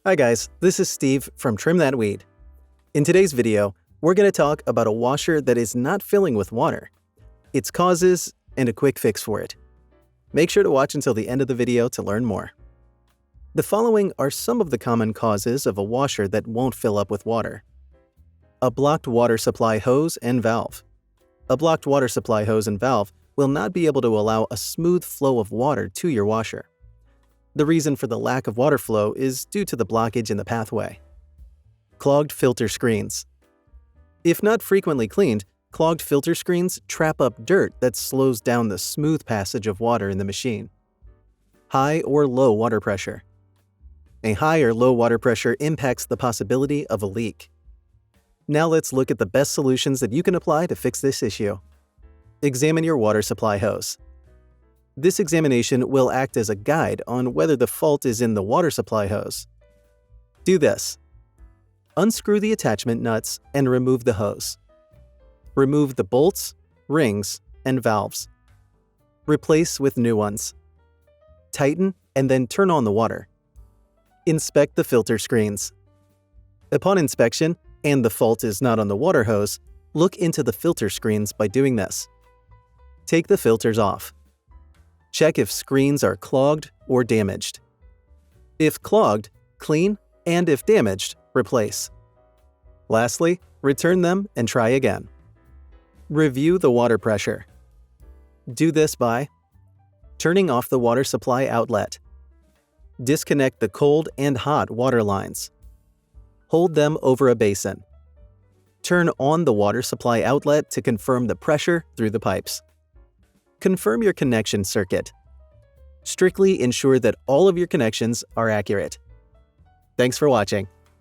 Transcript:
Hi guys, this is Steve from Trim That Weed. In today's video, we're going to talk about a washer that is not filling with water, its causes, and a quick fix for it. Make sure to watch until the end of the video to learn more. The following are some of the common causes of a washer that won't fill up with water. A blocked water supply hose and valve. A blocked water supply hose and valve will not be able to allow a smooth flow of water to your washer. The reason for the lack of water flow is due to the blockage in the pathway. Clogged filter screens. If not frequently cleaned, clogged filter screens trap up dirt that slows down the smooth passage of water in the machine. High or low water pressure. A high or low water pressure impacts the possibility of a leak. Now let's look at the best solutions that you can apply to fix this issue. Examine your water supply hose. This examination will act as a guide on whether the fault is in the water supply hose. Do this. Unscrew the attachment nuts and remove the hose. Remove the bolts, rings, and valves. Replace with new ones. Tighten and then turn on the water. Inspect the filter screens. Upon inspection, and the fault is not on the water hose, look into the filter screens by doing this. Take the filters off. Check if screens are clogged or damaged. If clogged, clean, and if damaged, replace. Lastly, return them and try again. Review the water pressure. Do this by turning off the water supply outlet. Disconnect the cold and hot water lines. Hold them over a basin. Turn on the water supply outlet to confirm the pressure through the pipes. Confirm your connection circuit. Strictly ensure that all of your connections are accurate. Thanks for watching.